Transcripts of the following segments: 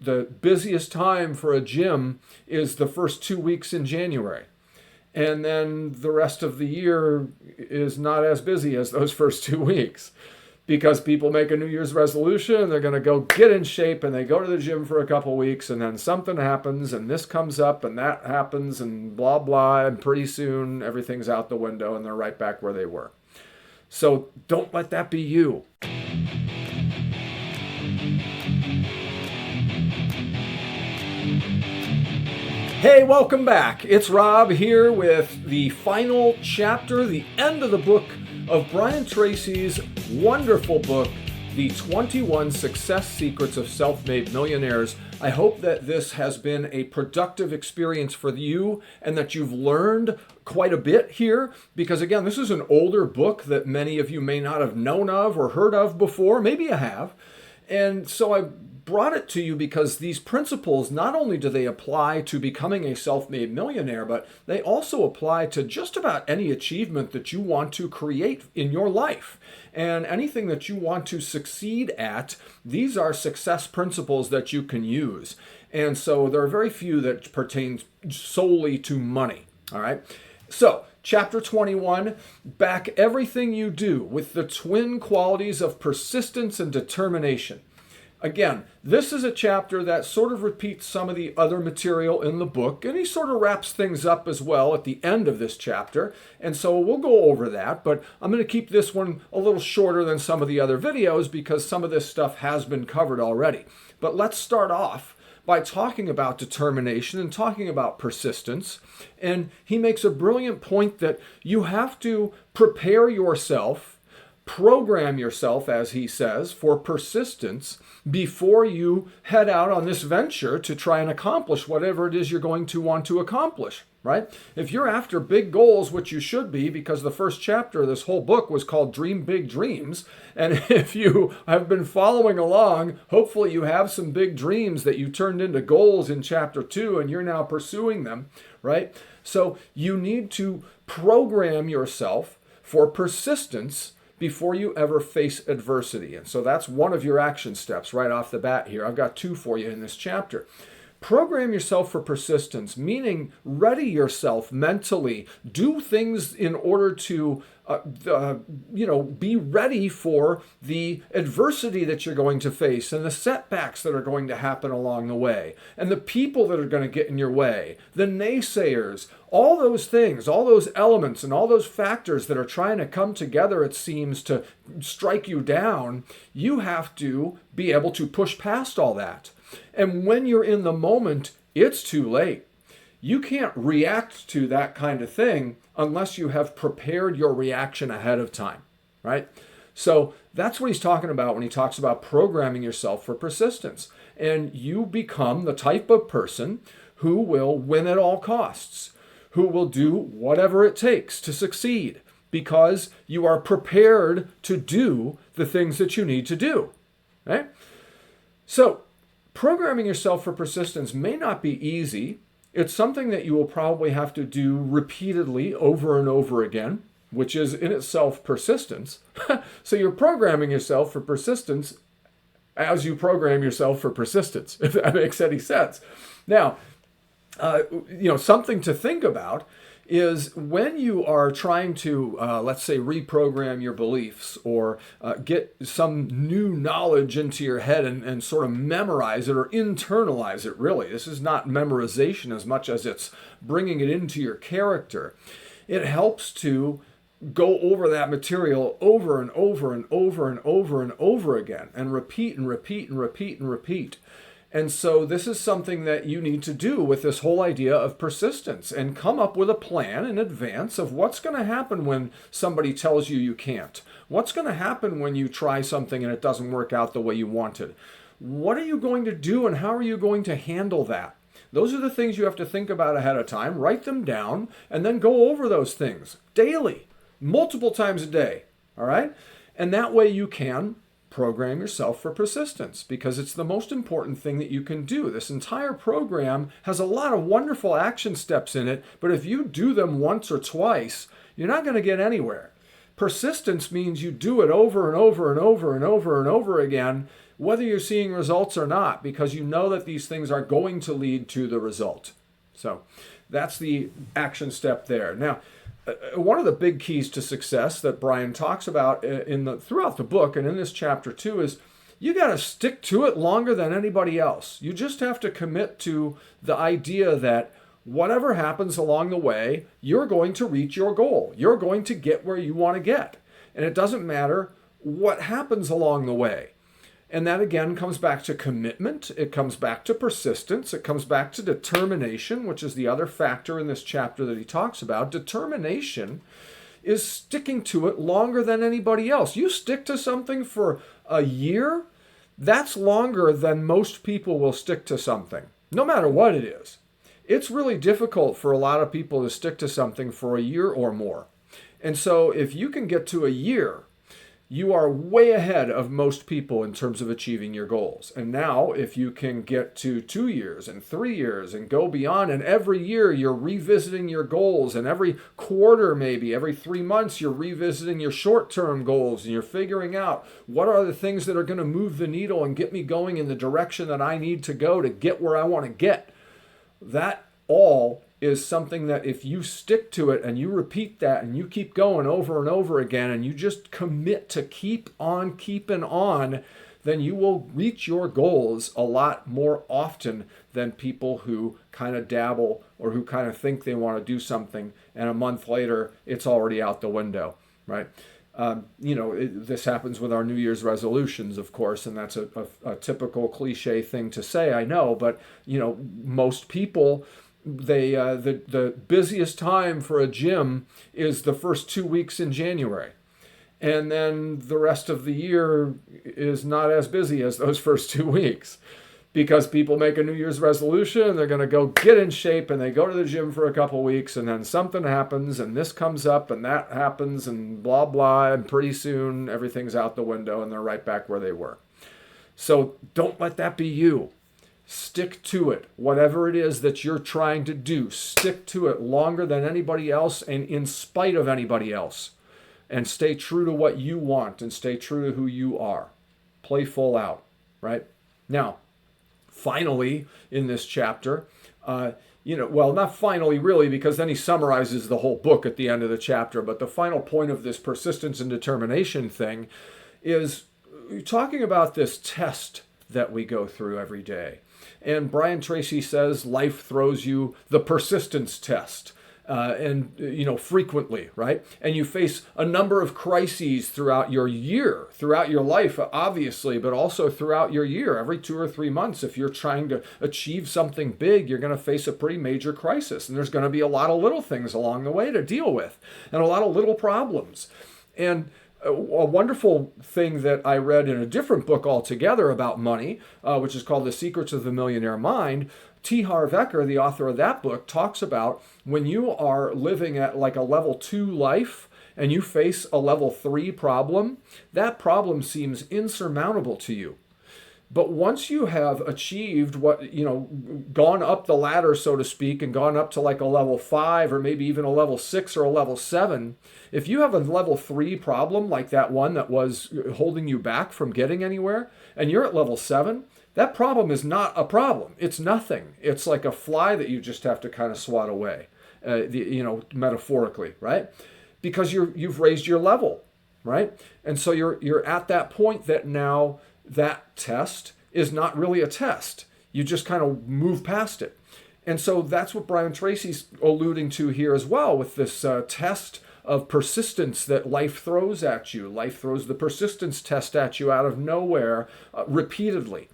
the busiest time for a gym is the first 2 weeks in January. And then the rest of the year is not as busy as those first 2 weeks, because people make a New Year's resolution, they're going to go get in shape, and they go to the gym for a couple weeks, and then something happens, and this comes up, and that happens, and blah, blah, and pretty soon everything's out the window, and they're right back where they were. So don't let that be you. Hey, welcome back. It's Rob here with the final chapter, the end of the book of Brian Tracy's wonderful book, The 21 Success Secrets of Self-Made Millionaires. I hope that this has been a productive experience for you and that you've learned quite a bit here, because again, this is an older book that many of you may not have known of or heard of before. Maybe you have. And so I brought it to you because these principles, not only do they apply to becoming a self-made millionaire, but they also apply to just about any achievement that you want to create in your life. And anything that you want to succeed at, these are success principles that you can use. And so there are very few that pertain solely to money. All right. So Chapter 21, back everything you do with the twin qualities of persistence and determination. Again, this is a chapter that sort of repeats some of the other material in the book, and he sort of wraps things up as well at the end of this chapter. And so we'll go over that, but I'm going to keep this one a little shorter than some of the other videos because some of this stuff has been covered already. But let's start off by talking about determination and talking about persistence. And he makes a brilliant point that you have to prepare yourself, program yourself, as he says, for persistence before you head out on this venture to try and accomplish whatever it is you're going to want to accomplish, right? If you're after big goals, which you should be, because the first chapter of this whole book was called Dream Big Dreams, and if you have been following along, hopefully you have some big dreams that you turned into goals in chapter 2 and you're now pursuing them, right? So you need to program yourself for persistence before you ever face adversity. And so that's one of your action steps right off the bat here. I've got 2 for you in this chapter. Program yourself for persistence, meaning ready yourself mentally. Do things in order to, be ready for the adversity that you're going to face and the setbacks that are going to happen along the way and the people that are going to get in your way, the naysayers, all those things, all those elements and all those factors that are trying to come together, it seems, to strike you down. You have to be able to push past all that. And when you're in the moment, it's too late. You can't react to that kind of thing unless you have prepared your reaction ahead of time, right? So that's what he's talking about when he talks about programming yourself for persistence. And you become the type of person who will win at all costs, who will do whatever it takes to succeed because you are prepared to do the things that you need to do, right? So programming yourself for persistence may not be easy. It's something that you will probably have to do repeatedly over and over again, which is in itself persistence. So you're programming yourself for persistence as you program yourself for persistence, if that makes any sense. Now, something to think about is when you are trying to, let's say, reprogram your beliefs or get some new knowledge into your head and sort of memorize it or internalize it, really. This is not memorization as much as it's bringing it into your character. It helps to go over that material over and over and over and over and over again and repeat and repeat and repeat and repeat. And so this is something that you need to do with this whole idea of persistence and come up with a plan in advance of what's going to happen when somebody tells you you can't. What's going to happen when you try something and it doesn't work out the way you wanted? What are you going to do and how are you going to handle that? Those are the things you have to think about ahead of time, write them down, and then go over those things daily, multiple times a day, all right? And that way you can program yourself for persistence because it's the most important thing that you can do. This entire program has a lot of wonderful action steps in it, but if you do them once or twice, you're not going to get anywhere. Persistence means you do it over and over and over and over and over again whether you're seeing results or not, because you know that these things are going to lead to the result. So that's the action step there. Now, one of the big keys to success that Brian talks about throughout the book and in this chapter too is you got to stick to it longer than anybody else. You just have to commit to the idea that whatever happens along the way, you're going to reach your goal. You're going to get where you want to get. And it doesn't matter what happens along the way. And that again comes back to commitment. It comes back to persistence. It comes back to determination, which is the other factor in this chapter that he talks about. Determination is sticking to it longer than anybody else. You stick to something for a year, that's longer than most people will stick to something, no matter what it is. It's really difficult for a lot of people to stick to something for a year or more. And so if you can get to a year, you are way ahead of most people in terms of achieving your goals. And now if you can get to 2 years and 3 years and go beyond, and every year you're revisiting your goals, and every quarter, maybe every 3 months, you're revisiting your short-term goals, and you're figuring out what are the things that are going to move the needle and get me going in the direction that I need to go to get where I want to get. That all is something that if you stick to it and you repeat that and you keep going over and over again and you just commit to keep on keeping on, then you will reach your goals a lot more often than people who kind of dabble or who kind of think they want to do something and a month later it's already out the window, right? This happens with our New Year's resolutions, of course, and that's a typical cliche thing to say, I know, but most people, the busiest time for a gym is the first 2 weeks in January. And then the rest of the year is not as busy as those first 2 weeks because people make a New Year's resolution, they're going to go get in shape and they go to the gym for a couple weeks and then something happens and this comes up and that happens and blah, blah, and pretty soon everything's out the window and they're right back where they were. So don't let that be you. Stick to it. Whatever it is that you're trying to do, stick to it longer than anybody else and in spite of anybody else. And stay true to what you want and stay true to who you are. Play full out, right? Now, finally, in this chapter, not finally really, because then he summarizes the whole book at the end of the chapter, but the final point of this persistence and determination thing is talking about this test that we go through every day. And Brian Tracy says life throws you the persistence test. Frequently, right? And you face a number of crises throughout your year, throughout your life, obviously, but also throughout your year. Every 2 or 3 months, if you're trying to achieve something big, you're going to face a pretty major crisis. And there's going to be a lot of little things along the way to deal with and a lot of little problems. And a wonderful thing that I read in a different book altogether about money, which is called The Secrets of the Millionaire Mind, T. Harv Eker, the author of that book, talks about when you are living at like a level 2 life and you face a level 3 problem, that problem seems insurmountable to you. But once you have achieved gone up the ladder, so to speak, and gone up to like a level 5 or maybe even a level 6 or a level 7, if you have a level 3 problem like that one that was holding you back from getting anywhere, and you're at level 7, that problem is not a problem. It's nothing. It's like a fly that you just have to kind of swat away, metaphorically, right? Because you've raised your level, right? And so you're at that point that now that test is not really a test. You just kind of move past it. And so that's what Brian Tracy's alluding to here as well with this test of persistence that life throws at you. Life throws the persistence test at you out of nowhere repeatedly.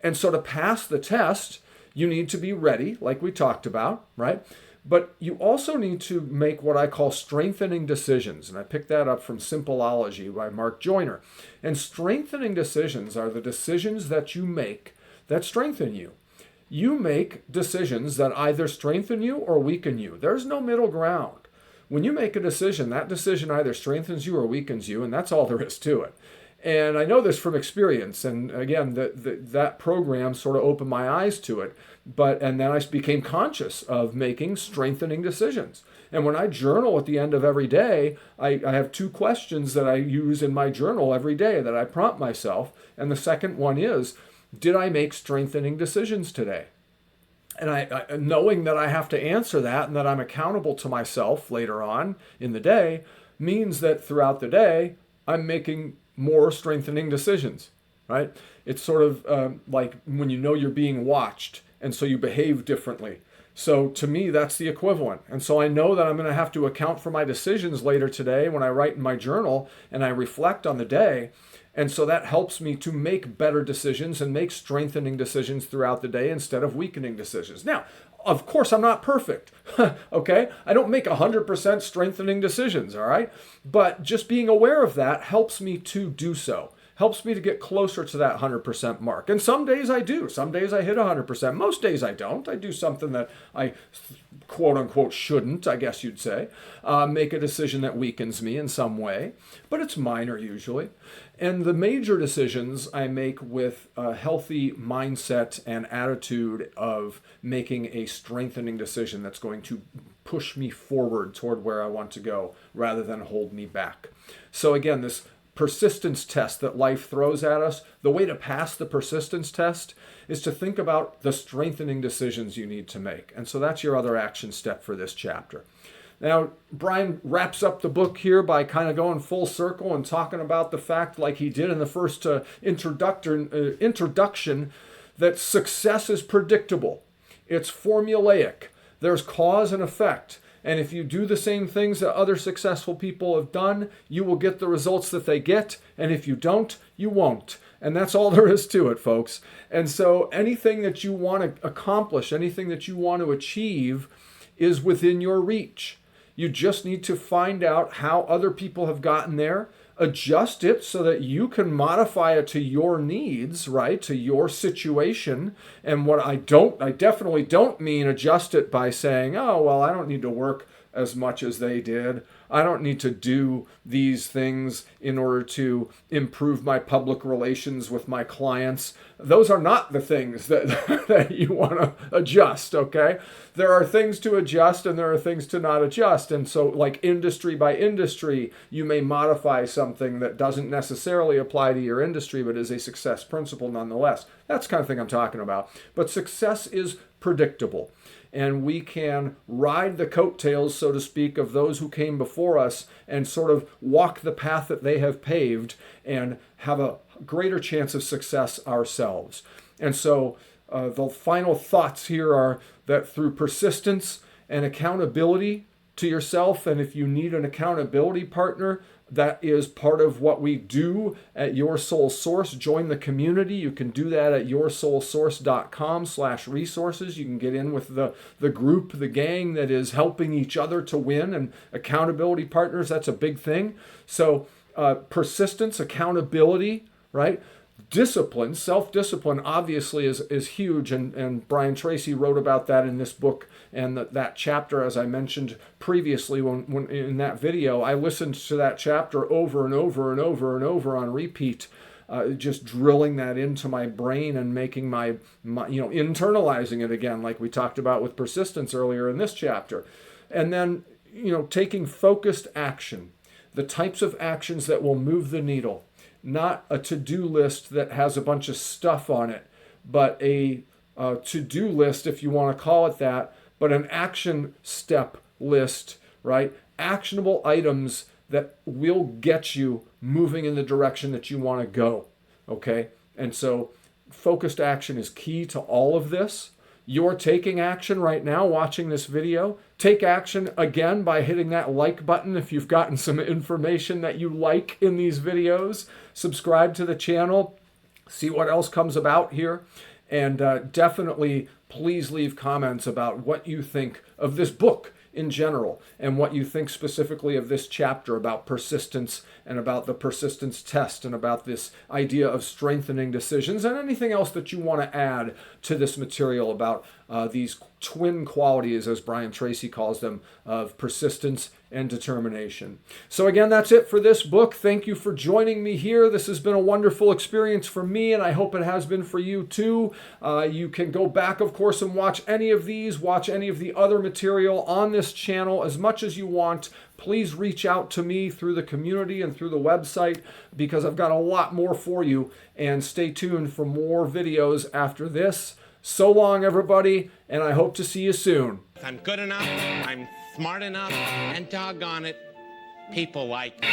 And so to pass the test, you need to be ready, like we talked about, right? But you also need to make what I call strengthening decisions. And I picked that up from Simpleology by Mark Joyner. And strengthening decisions are the decisions that you make that strengthen you. You make decisions that either strengthen you or weaken you. There's no middle ground. When you make a decision, that decision either strengthens you or weakens you, and that's all there is to it. And I know this from experience. And again, that program sort of opened my eyes to it. And then I became conscious of making strengthening decisions. And when I journal at the end of every day, I have 2 questions that I use in my journal every day that I prompt myself. And the second one is, did I make strengthening decisions today? And I knowing that I have to answer that and that I'm accountable to myself later on in the day means that throughout the day, I'm making more strengthening decisions, right? It's sort of like when you know you're being watched, and so you behave differently. So to me, that's the equivalent. And so I know that I'm going to have to account for my decisions later today when I write in my journal and I reflect on the day. And so that helps me to make better decisions and make strengthening decisions throughout the day instead of weakening decisions. Now, of course, I'm not perfect, okay? I don't make 100% strengthening decisions, all right? But just being aware of that helps me to do so. Helps me to get closer to that 100% mark. And some days I do. Some days I hit 100%. Most days I don't. I do something that I quote unquote shouldn't, I guess you'd say. Make a decision that weakens me in some way. But it's minor usually. And the major decisions I make with a healthy mindset and attitude of making a strengthening decision that's going to push me forward toward where I want to go rather than hold me back. So again, this persistence test that life throws at us, the way to pass the persistence test is to think about the strengthening decisions you need to make. And so that's your other action step for this chapter. Now, Brian wraps up the book here by kind of going full circle and talking about the fact, like he did in the first introduction, that success is predictable. It's formulaic. There's cause and effect. And if you do the same things that other successful people have done, you will get the results that they get. And if you don't, you won't. And that's all there is to it, folks. And so anything that you want to accomplish, anything that you want to achieve is within your reach. You just need to find out how other people have gotten there, adjust it so that you can modify it to your needs, right? To your situation. And what I definitely don't mean adjust it by saying, oh, well, I don't need to work as much as they did. I don't need to do these things in order to improve my public relations with my clients. Those are not the things that you want to adjust, okay? There are things to adjust and there are things to not adjust. And so like industry by industry, you may modify something that doesn't necessarily apply to your industry, but is a success principle nonetheless. That's the kind of thing I'm talking about. But success is predictable. And we can ride the coattails, so to speak, of those who came before us and sort of walk the path that they have paved and have a greater chance of success ourselves. And so the final thoughts here are that through persistence and accountability to yourself, and if you need an accountability partner, that is part of what we do at Your Soul Source. Join the community. You can do that at yoursoulsource.com/resources. You can get in with the group, the gang that is helping each other to win, and accountability partners, that's a big thing. So persistence, accountability, right? Discipline, self-discipline obviously is huge, and Brian Tracy wrote about that in this book, and that chapter, as I mentioned previously when in that video, I listened to that chapter over and over and over and over on repeat, just drilling that into my brain and making my internalizing it again, like we talked about with persistence earlier in this chapter. And then, taking focused action, the types of actions that will move the needle. Not a to-do list that has a bunch of stuff on it, but a to-do list, if you want to call it that, but an action step list, right? Actionable items that will get you moving in the direction that you want to go, okay? And so focused action is key to all of this. You're taking action right now watching this video. Take action again by hitting that like button if you've gotten some information that you like in these videos. Subscribe to the channel. See what else comes about here. And definitely please leave comments about what you think of this book in general and what you think specifically of this chapter about persistence and about the persistence test and about this idea of strengthening decisions and anything else that you want to add to this material about these twin qualities, as Brian Tracy calls them, of persistence and determination. So again, that's it for this book. Thank you for joining me here. This has been a wonderful experience for me, and I hope it has been for you too. You can go back, of course, and watch any of these, watch any of the other material on this channel as much as you want. Please reach out to me through the community and through the website, because I've got a lot more for you. And stay tuned for more videos after this. So long, everybody, and I hope to see you soon. I'm good enough, I'm smart enough, and doggone it, people like me.